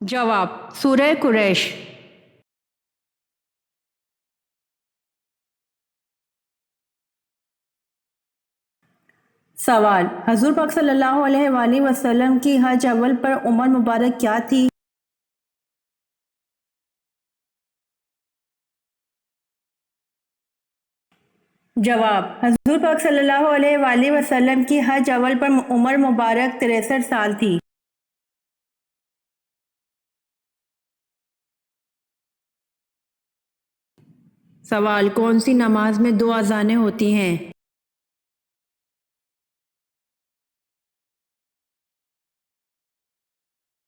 جواب سورہ قریش۔ سوال، حضور پاک صلی اللہ علیہ وآلہ وسلم کی حج اول پر عمر مبارک کیا تھی؟ جواب، حضور پاک صلی اللہ علیہ وآلہ وسلم کی حج اول پر عمر مبارک 63 سال تھی۔ سوال، کون سی نماز میں 2 اذانیں ہوتی ہیں؟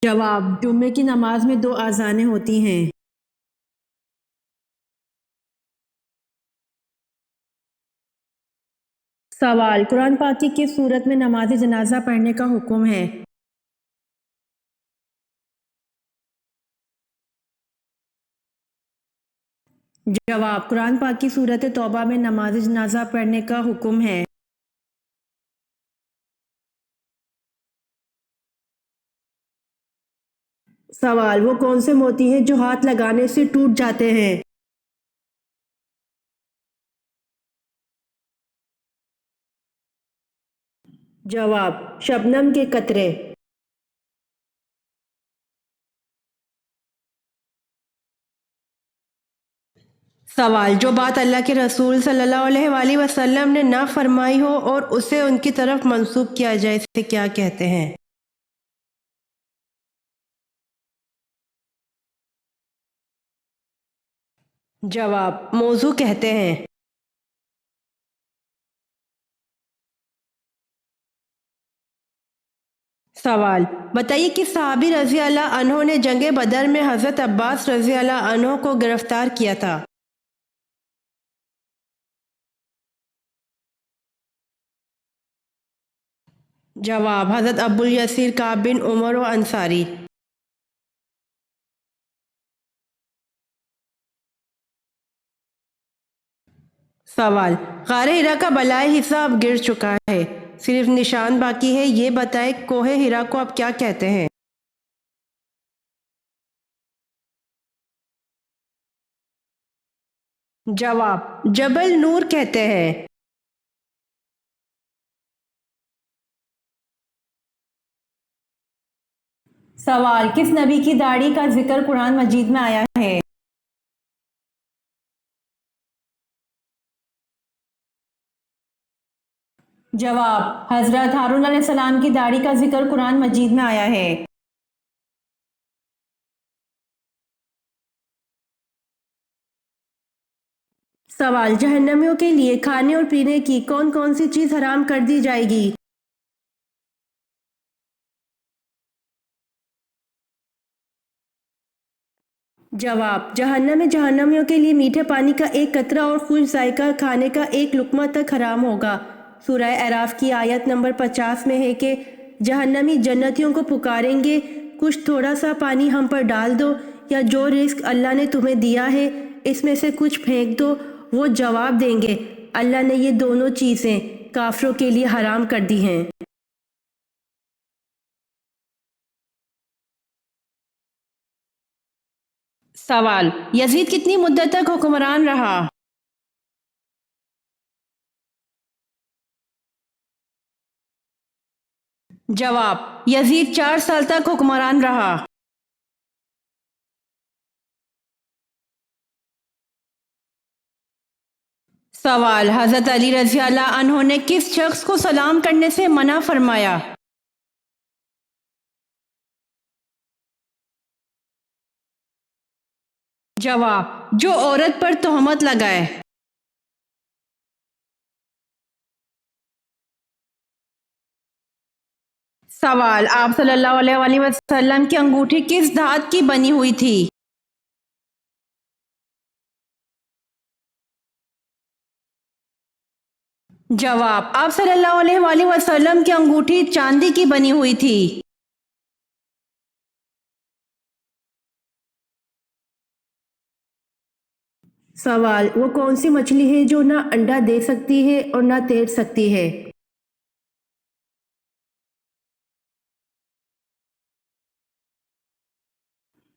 جواب، جمعے کی نماز میں 2 اذانیں ہوتی ہیں۔ سوال، قرآن پاک کی کس صورت میں نماز جنازہ پڑھنے کا حکم ہے؟ جواب، قرآن پاک کی سورۃ توبہ میں نماز جنازہ پڑھنے کا حکم ہے۔ سوال، وہ کون سے موتی ہیں جو ہاتھ لگانے سے ٹوٹ جاتے ہیں؟ جواب، شبنم کے قطرے۔ سوال، جو بات اللہ کے رسول صلی اللہ علیہ وآلہ وسلم نے نہ فرمائی ہو اور اسے ان کی طرف منسوب کیا جائے اسے کیا کہتے ہیں؟ جواب، موضوع کہتے ہیں۔ سوال، بتائیے کہ صحابی رضی اللہ عنہ نے جنگ بدر میں حضرت عباس رضی اللہ عنہ کو گرفتار کیا تھا۔ جواب، حضرت ابو الیسیر کعب بن عمر و انصاری۔ سوال، غار ہرا کا بالائی حصہ اب گر چکا ہے، صرف نشان باقی ہے، یہ بتائیں کوہ ہرا کو اب کیا کہتے ہیں؟ جواب، جبل نور کہتے ہیں۔ سوال، کس نبی کی داڑھی کا ذکر قرآن مجید میں آیا ہے؟ جواب، حضرت ہارون علیہ السلام کی داڑھی کا ذکر قرآن مجید میں آیا ہے۔ سوال، جہنمیوں کے لیے کھانے اور پینے کی کون کون سی چیز حرام کر دی جائے گی؟ جواب، جہنم میں جہنمیوں کے لیے میٹھے پانی کا ایک قطرہ اور خوش ذائقہ کھانے کا ایک لقمہ تک حرام ہوگا۔ سورہ اعراف کی آیت نمبر 50 میں ہے کہ جہنمی جنتیوں کو پکاریں گے، کچھ تھوڑا سا پانی ہم پر ڈال دو، یا جو رزق اللہ نے تمہیں دیا ہے اس میں سے کچھ پھینک دو۔ وہ جواب دیں گے، اللہ نے یہ دونوں چیزیں کافروں کے لیے حرام کر دی ہیں۔ سوال، یزید کتنی مدت تک حکمران رہا؟ جواب، یزید 4 سال تک حکمران رہا۔ سوال، حضرت علی رضی اللہ عنہ نے کس شخص کو سلام کرنے سے منع فرمایا؟ جواب، جو عورت پر تہمت لگائے۔ سوال، آپ صلی اللہ علیہ وآلہ وسلم کی انگوٹھی کس دھات کی بنی ہوئی تھی؟ جواب، آپ صلی اللہ علیہ وآلہ وسلم کی انگوٹھی چاندی کی بنی ہوئی تھی۔ سوال، وہ کون سی مچھلی ہے جو نہ انڈا دے سکتی ہے اور نہ تیر سکتی ہے؟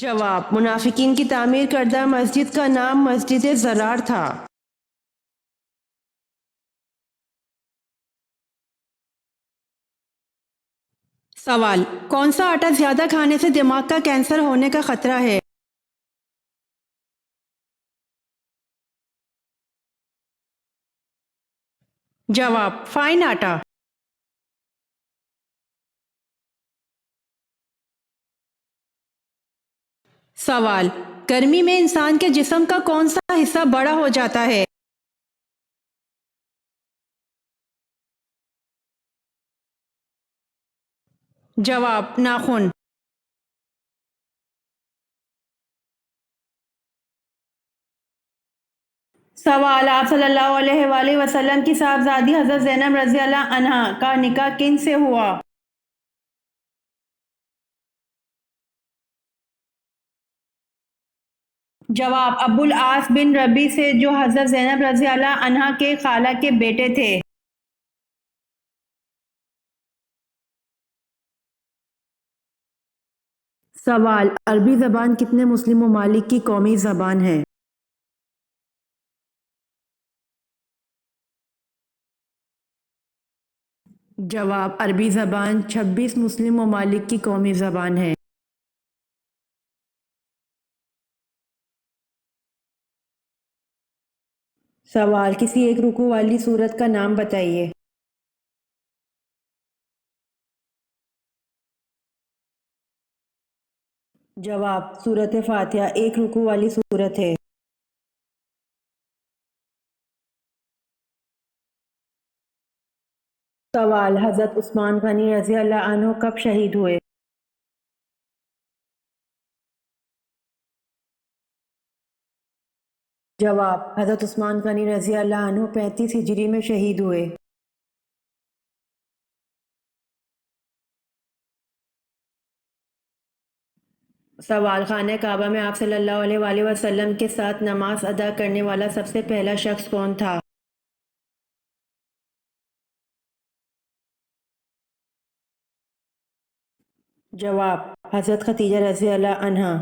جواب: منافقین کی تعمیر کردہ مسجد کا نام مسجد زرار تھا۔ سوال: کون سا آٹا زیادہ کھانے سے دماغ کا کینسر ہونے کا خطرہ ہے؟ جواب: فائن آٹا۔ سوال: گرمی میں انسان کے جسم کا کون سا حصہ بڑا ہو جاتا ہے؟ جواب: ناخن۔ سوال: آپ صلی اللہ علیہ وآلہ وسلم کی صاحبزادی حضرت زینب رضی اللہ عنہا کا نکاح کن سے ہوا؟ جواب: ابو العاص بن ربیع سے، جو حضرت زینب رضی اللہ عنہا کے خالہ کے بیٹے تھے۔ سوال: عربی زبان کتنے مسلم ممالک کی قومی زبان ہے؟ جواب: عربی زبان 26 مسلم ممالک کی قومی زبان ہے۔ سوال: کسی ایک رکوع والی سورت کا نام بتائیے۔ جواب: سورۃ فاتحہ ایک رکوع والی سورت ہے۔ سوال: حضرت عثمان غنی رضی اللہ عنہ کب شہید ہوئے؟ جواب: حضرت عثمان غنی رضی اللہ عنہ 35 ہجری میں شہید ہوئے۔ سوال: خانہ کعبہ میں آپ صلی اللہ علیہ وآلہ وسلم کے ساتھ نماز ادا کرنے والا سب سے پہلا شخص کون تھا؟ جواب: حضرت خدیجہ رضی اللہ عنہا۔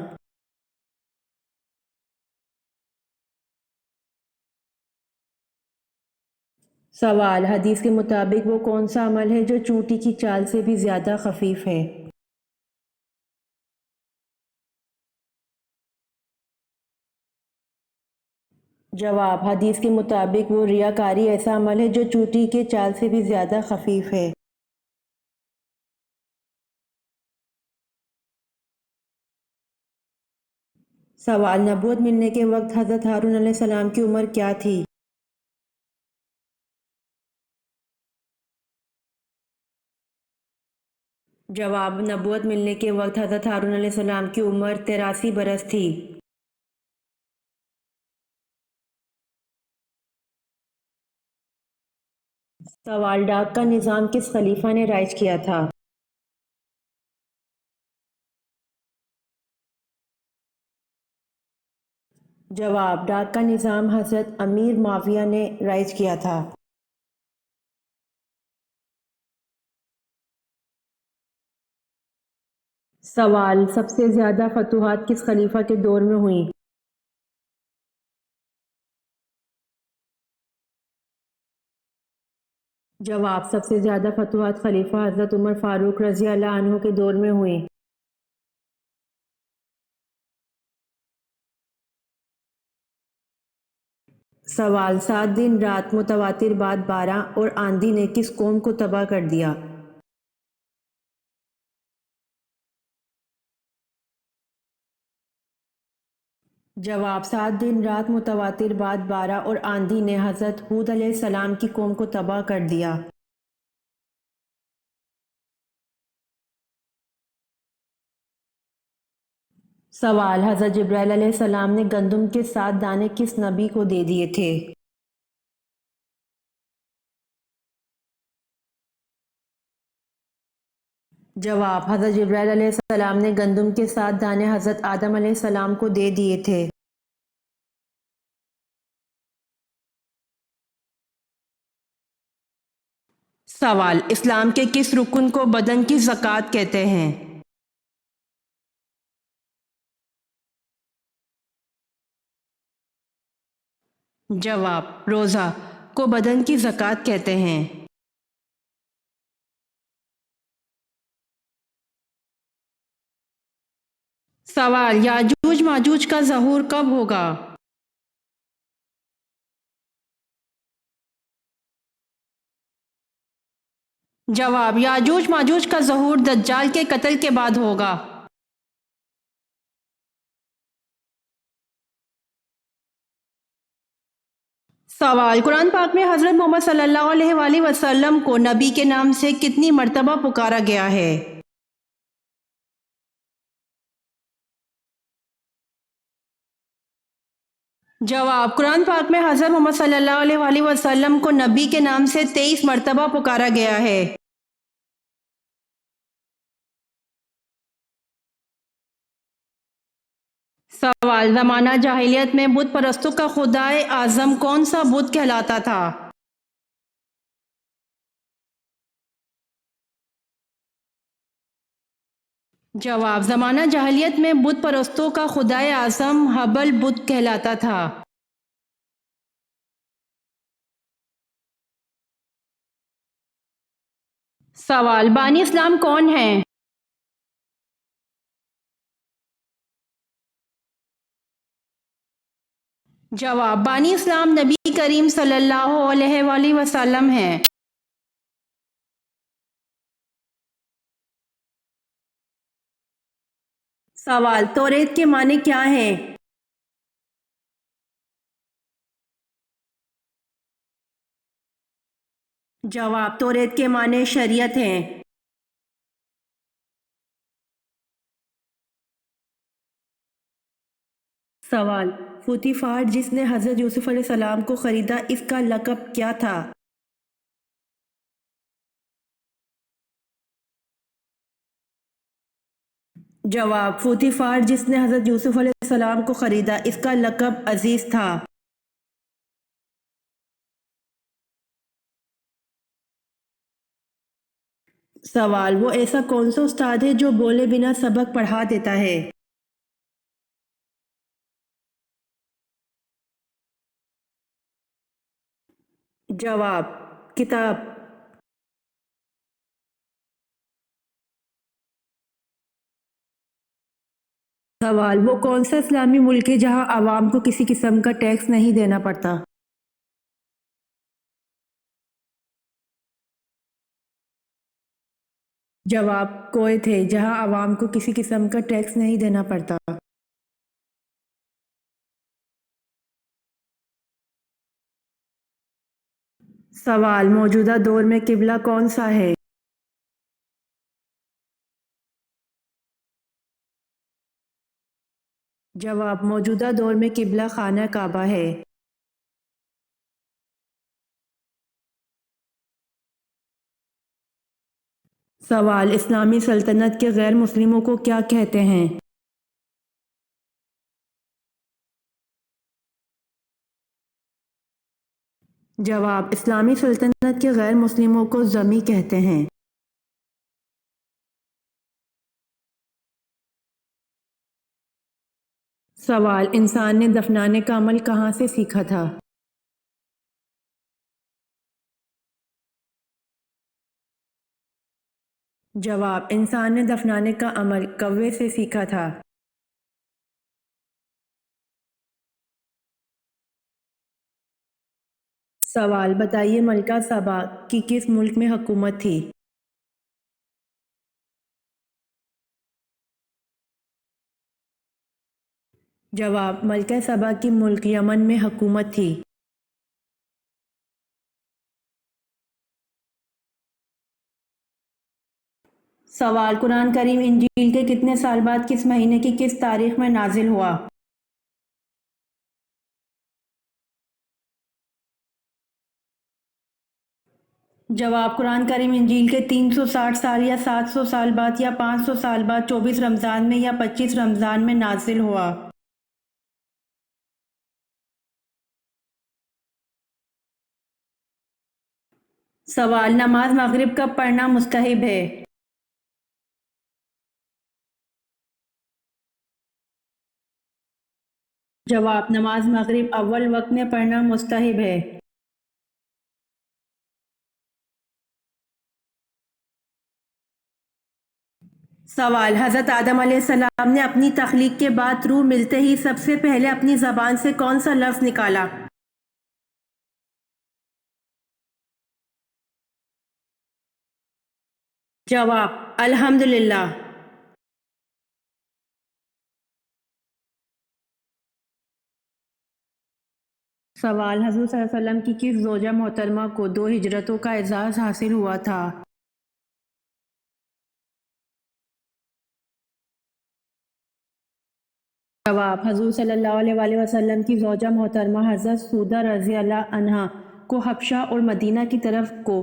سوال: حدیث کے مطابق وہ کون سا عمل ہے جو چونٹی کی چال سے بھی زیادہ خفیف ہے؟ جواب: حدیث کے مطابق وہ ریاکاری ایسا عمل ہے جو چونٹی کے چال سے بھی زیادہ خفیف ہے۔ سوال: نبوت ملنے کے وقت حضرت ہارون علیہ السلام کی عمر کیا تھی؟ جواب: نبوت ملنے کے وقت حضرت ہارون علیہ السلام کی عمر 83 برس تھی۔ سوال: ڈاک کا نظام کس خلیفہ نے رائج کیا تھا؟ جواب: ڈاک کا نظام حضرت امیر معاویہ نے رائج کیا تھا۔ سوال: سب سے زیادہ فتوحات کس خلیفہ کے دور میں ہوئیں؟ جواب: سب سے زیادہ فتوحات خلیفہ حضرت عمر فاروق رضی اللہ عنہ کے دور میں ہوئیں۔ سوال: 7 دن رات متواتر بعد 12 اور آندھی نے کس قوم کو تباہ کر دیا؟ جواب: 7 دن رات متواتر بعد 12 اور آندھی نے حضرت ہود علیہ السلام کی قوم کو تباہ کر دیا۔ سوال: حضرت جبرائیل علیہ السلام نے گندم کے 7 دانے کس نبی کو دے دیے تھے؟ جواب: حضرت جبرائیل علیہ السلام نے گندم کے 7 دانے حضرت آدم علیہ السلام کو دے دیے تھے۔ سوال: اسلام کے کس رکن کو بدن کی زکوٰۃ کہتے ہیں؟ جواب: روزہ کو بدن کی زکوٰۃ کہتے ہیں۔ سوال: یاجوج ماجوج کا ظہور کب ہوگا؟ جواب: یاجوج ماجوج کا ظہور دجال کے قتل کے بعد ہوگا۔ سوال: قرآن پاک میں حضرت محمد صلی اللہ علیہ وآلہ وسلم کو نبی کے نام سے کتنی مرتبہ پکارا گیا ہے؟ جواب: قرآن پاک میں حضرت محمد صلی اللہ علیہ وآلہ وسلم کو نبی کے نام سے 23 مرتبہ پکارا گیا ہے۔ سوال: زمانہ جاہلیت میں بت پرستوں کا خدائے اعظم کون سا بت کہلاتا تھا؟ جواب: زمانہ جاہلیت میں بت پرستوں کا خدائے اعظم حبل بت کہلاتا تھا۔ سوال: بانی اسلام کون ہیں؟ جواب: بانی اسلام نبی کریم صلی اللہ علیہ وآلہ وسلم ہیں۔ سوال: توریت کے معنی کیا ہیں؟ جواب: توریت کے معنی شریعت ہیں۔ سوال: پوتیفار جس نے حضرت یوسف علیہ السلام کو خریدا، اس کا لقب کیا تھا؟ جواب: پوتیفار جس نے حضرت یوسف علیہ السلام کو خریدا، اس کا لقب عزیز تھا۔ سوال: وہ ایسا کون سا استاد ہے جو بولے بنا سبق پڑھا دیتا ہے؟ جواب: کتاب۔ سوال: وہ کون سا اسلامی ملک ہے جہاں عوام کو کسی قسم کا ٹیکس نہیں دینا پڑتا؟ جواب: کویت ہے، جہاں عوام کو کسی قسم کا ٹیکس نہیں دینا پڑتا۔ سوال: موجودہ دور میں قبلہ کون سا ہے؟ جواب: موجودہ دور میں قبلہ خانہ کعبہ ہے۔ سوال: اسلامی سلطنت کے غیر مسلموں کو کیا کہتے ہیں؟ جواب: اسلامی سلطنت کے غیر مسلموں کو ذمی کہتے ہیں۔ سوال: انسان نے دفنانے کا عمل کہاں سے سیکھا تھا؟ جواب: انسان نے دفنانے کا عمل کوے سے سیکھا تھا۔ سوال: بتائیے ملکہ سبا کی کس ملک میں حکومت تھی؟ جواب: ملکہ سبا کی ملک یمن میں حکومت تھی۔ سوال: قرآن کریم انجیل کے کتنے سال بعد کس مہینے کی کس تاریخ میں نازل ہوا؟ جواب: قرآن کریم انجیل کے 360 سال یا 700 سال بعد یا 500 سال بعد 24 رمضان میں یا 25 رمضان میں نازل ہوا۔ سوال: نماز مغرب کب پڑھنا مستحب ہے؟ جواب: نماز مغرب اول وقت میں پڑھنا مستحب ہے۔ سوال: حضرت آدم علیہ السلام نے اپنی تخلیق کے بعد روح ملتے ہی سب سے پہلے اپنی زبان سے کون سا لفظ نکالا؟ جواب: الحمدللہ۔ سوال: حضور صلی اللہ علیہ وسلم کی کس زوجہ محترمہ کو 2 ہجرتوں کا اعزاز حاصل ہوا تھا؟ جواب: حضور صلی اللہ علیہ وآلہ وسلم کی زوجہ محترمہ حضرت سودہ رضی اللہ عنہا کو حبشہ اور مدینہ کی طرف کو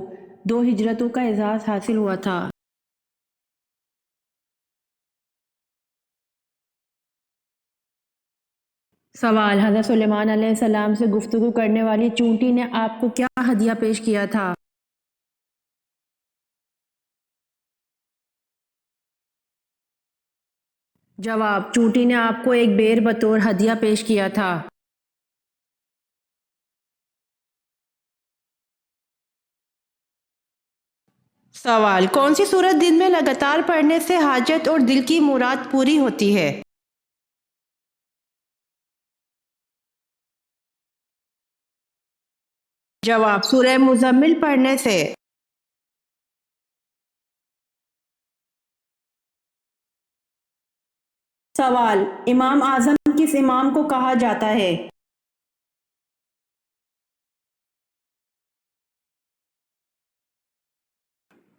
2 ہجرتوں کا اعزاز حاصل ہوا تھا۔ سوال: حضرت سلیمان علیہ السلام سے گفتگو کرنے والی چونٹی نے آپ کو کیا ہدیہ پیش کیا تھا؟ جواب: چونٹی نے آپ کو ایک بیر بطور ہدیہ پیش کیا تھا۔ سوال: کون سی سورت دن میں لگاتار پڑھنے سے حاجت اور دل کی مراد پوری ہوتی ہے؟ جواب: سورہ مزمل پڑھنے سے۔ سوال: امام اعظم کس امام کو کہا جاتا ہے؟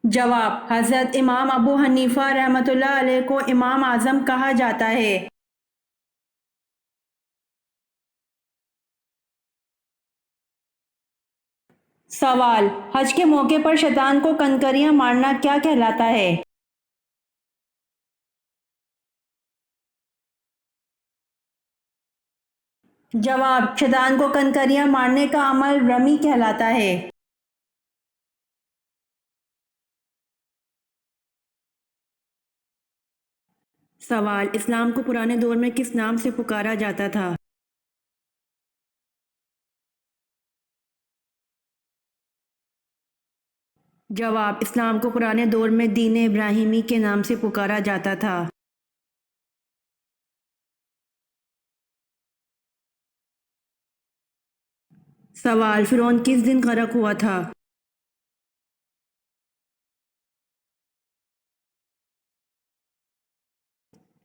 جواب: حضرت امام ابو حنیفہ رحمۃ اللہ علیہ کو امام اعظم کہا جاتا ہے۔ سوال: حج کے موقع پر شیطان کو کنکریاں مارنا کیا کہلاتا ہے؟ جواب: شیطان کو کنکریاں مارنے کا عمل رمی کہلاتا ہے۔ سوال: اسلام کو پرانے دور میں کس نام سے پکارا جاتا تھا؟ جواب: اسلام کو پرانے دور میں دین ابراہیمی کے نام سے پکارا جاتا تھا۔ سوال: فرعون کس دن غرق ہوا تھا؟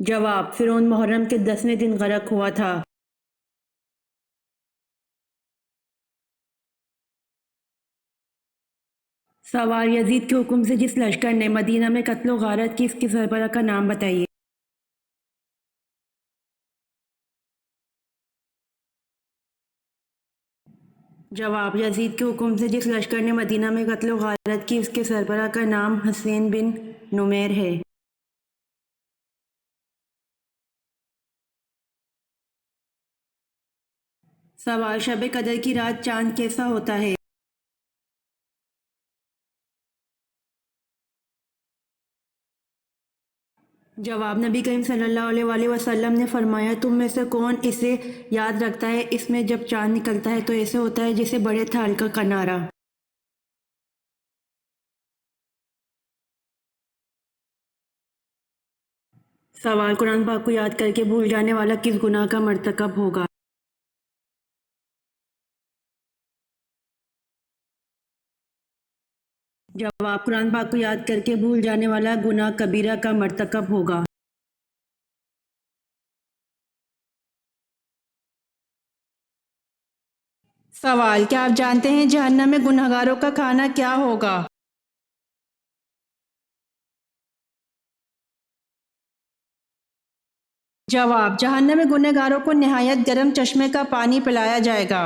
جواب: فرعون محرم کے 10ویں دن غرق ہوا تھا۔ سوال: یزید کے حکم سے جس لشکر نے مدینہ میں قتل و غارت کی، اس کے سربراہ کا نام بتائیے۔ جواب: یزید کے حکم سے جس لشکر نے مدینہ میں قتل و غارت کی، اس کے سربراہ کا نام حسین بن نمیر ہے۔ سوال: شب قدر کی رات چاند کیسا ہوتا ہے؟ جواب: نبی کریم صلی اللہ علیہ وآلہ وسلم نے فرمایا، تم میں سے کون اسے یاد رکھتا ہے، اس میں جب چاند نکلتا ہے تو ایسے ہوتا ہے جیسے بڑے تھال کا کنارہ۔ سوال: قرآن پاک کو یاد کر کے بھول جانے والا کس گناہ کا مرتکب ہوگا؟ جواب: قرآن پاک کو یاد کر کے بھول جانے والا گناہ کبیرہ کا مرتکب ہوگا۔ سوال: کیا آپ جانتے ہیں جہنم میں گنہگاروں کا کھانا کیا ہوگا؟ جواب: جہنم میں گنہگاروں کو نہایت گرم چشمے کا پانی پلایا جائے گا۔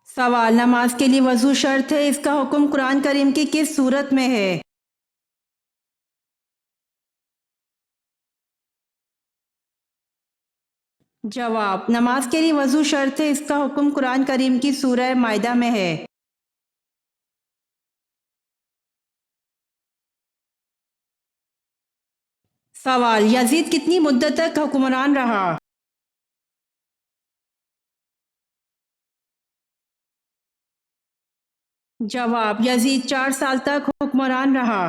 سوال: نماز کے لیے وضو شرط ہے، اس کا حکم قرآن کریم کی کس سورت میں ہے؟ جواب: نماز کے لیے وضو شرط ہے، اس کا حکم قرآن کریم کی سورہ مائدہ میں ہے۔ سوال: یزید کتنی مدت تک حکمران رہا؟ جواب: یزید 4 سال تک حکمران رہا۔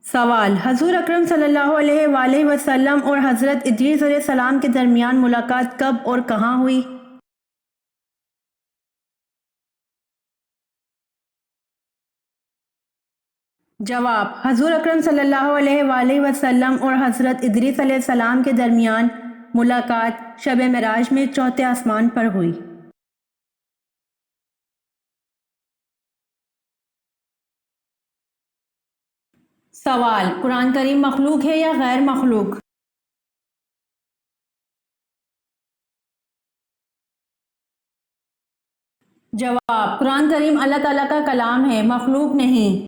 سوال: حضور اکرم صلی اللہ علیہ وآلہ وسلم اور حضرت ادریس علیہ السلام کے درمیان ملاقات کب اور کہاں ہوئی؟ جواب: حضور اکرم صلی اللہ علیہ وآلہ وسلم اور حضرت ادریس علیہ السلام کے درمیان ملاقات شب معراج میں چوتھے آسمان پر ہوئی۔ سوال: قرآن کریم مخلوق ہے یا غیر مخلوق؟ جواب: قرآن کریم اللہ تعالیٰ کا کلام ہے، مخلوق نہیں۔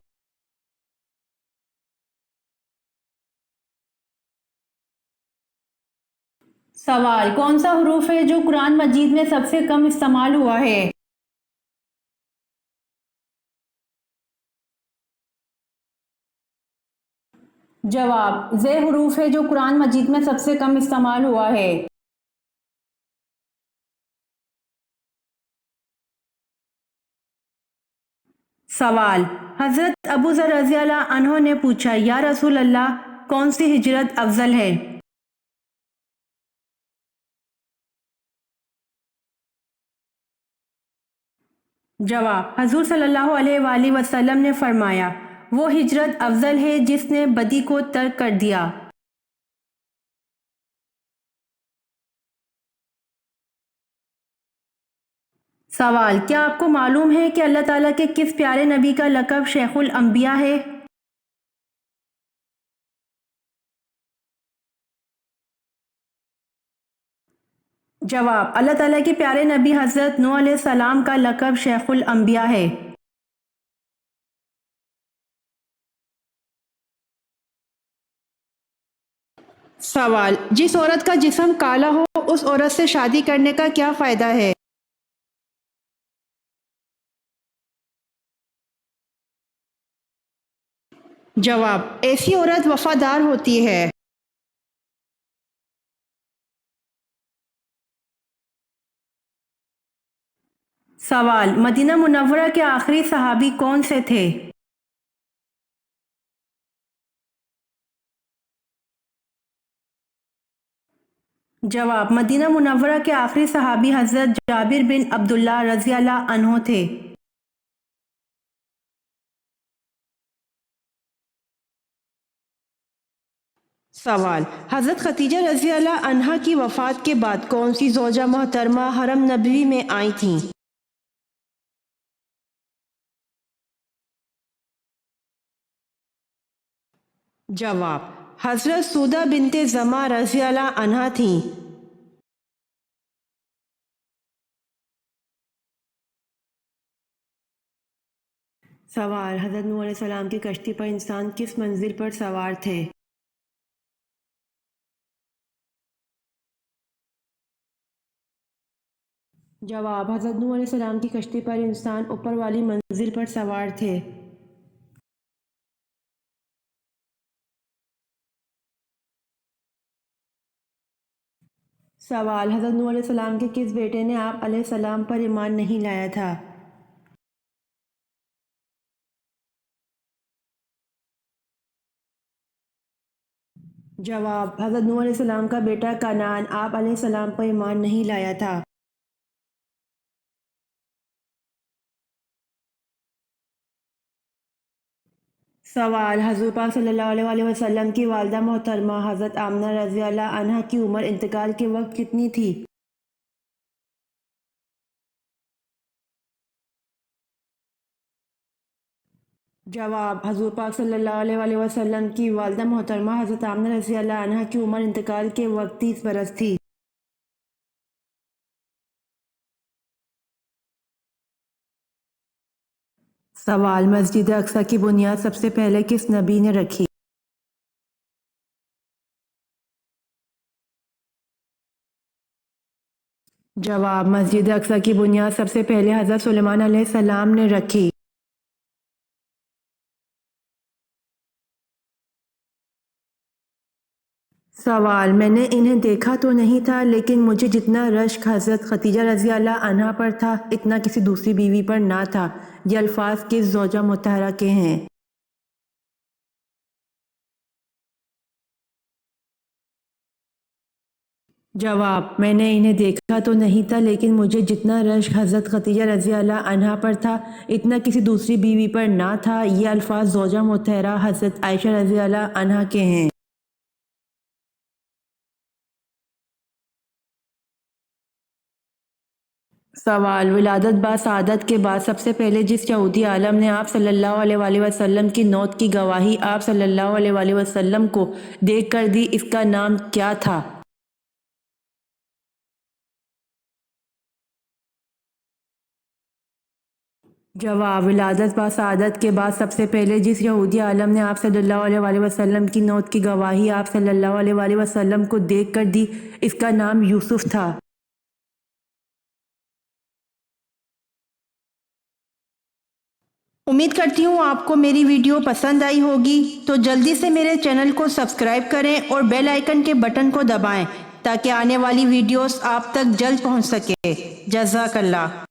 سوال: کون سا حروف ہے جو قرآن مجید میں سب سے کم استعمال ہوا ہے؟ جواب: زے حروف ہے جو قرآن مجید میں سب سے کم استعمال ہوا ہے۔ سوال: حضرت ابو ذر رضی اللہ عنہ نے پوچھا، یا رسول اللہ، کون سی ہجرت افضل ہے؟ جواب: حضور صلی اللہ علیہ وآلہ وسلم نے فرمایا، وہ ہجرت افضل ہے جس نے بدی کو ترک کر دیا۔ سوال: کیا آپ کو معلوم ہے کہ اللہ تعالیٰ کے کس پیارے نبی کا لقب شیخ الانبیاء ہے؟ جواب: اللہ تعالیٰ کے پیارے نبی حضرت نوح علیہ السلام کا لقب شیخ الانبیاء ہے۔ سوال: جس عورت کا جسم کالا ہو اس عورت سے شادی کرنے کا کیا فائدہ ہے؟ جواب: ایسی عورت وفادار ہوتی ہے۔ سوال: مدینہ منورہ کے آخری صحابی کون سے تھے؟ جواب: مدینہ منورہ کے آخری صحابی حضرت جابر بن عبداللہ رضی اللہ عنہ تھے۔ سوال: حضرت خدیجہ رضی اللہ عنہا کی وفات کے بعد کون سی زوجہ محترمہ حرم نبوی میں آئی تھیں؟ جواب: حضرت سودہ بنت زمع رضی اللہ عنہا تھیں۔ سوال: حضرت نوح علیہ السلام کی کشتی پر انسان کس منزل پر سوار تھے؟ جواب: حضرت نوح علیہ السلام کی کشتی پر انسان اوپر والی منزل پر سوار تھے۔ سوال: حضرت نوح علیہ السلام کے کس بیٹے نے آپ علیہ السلام پر ایمان نہیں لایا تھا؟ جواب: حضرت نوح علیہ السلام کا بیٹا کنعان آپ علیہ السلام پر ایمان نہیں لایا تھا۔ سوال: حضور پاک صلی اللہ علیہ وآلہ وسلم کی والدہ محترمہ حضرت آمنہ رضی اللہ عنہا کی عمر انتقال کے وقت کتنی تھی؟ جواب: حضور پاک صلی اللہ علیہ وآلہ وسلم کی والدہ محترمہ حضرت آمنہ رضی اللہ عنہا کی عمر انتقال کے وقت 30 برس تھی۔ سوال: مسجد اقصی کی بنیاد سب سے پہلے کس نبی نے رکھی؟ جواب: مسجد اقصی کی بنیاد سب سے پہلے حضرت سلیمان علیہ السلام نے رکھی۔ سوال: میں نے انہیں دیکھا تو نہیں تھا، لیکن مجھے جتنا رشک حضرت خدیجہ رضی اللہ عنہا پر تھا اتنا کسی دوسری بیوی پر نہ تھا۔ یہ الفاظ کس زوجہ مطہرہ کے ہیں؟ جواب: میں نے انہیں دیکھا تو نہیں تھا، لیکن مجھے جتنا رشک حضرت خدیجہ رضی اللہ عنہا پر تھا اتنا کسی دوسری بیوی پر نہ تھا۔ یہ الفاظ زوجہ مطہرہ حضرت عائشہ رضی اللہ عنہا کے ہیں۔ سوال: ولادت با سعادت کے بعد سب سے پہلے جس یہودی عالم نے آپ صلی اللہ علیہ وآلہ وسلم کی موت کی گواہی آپ صلی اللہ علیہ وآلہ وسلم کو دیکھ کر دی، اس کا نام کیا تھا؟ جواب: ولادت با سعادت کے بعد سب سے پہلے جس یہودی عالم نے آپ صلی اللہ علیہ وآلہ وسلم کی موت کی گواہی آپ صلی اللہ علیہ وآلہ وسلم کو دیکھ کر دی، اس کا نام یوسف تھا۔ امید کرتی ہوں آپ کو میری ویڈیو پسند آئی ہوگی، تو جلدی سے میرے چینل کو سبسکرائب کریں اور بیل آئیکن کے بٹن کو دبائیں تاکہ آنے والی ویڈیوز آپ تک جلد پہنچ سکے۔ جزاک اللہ۔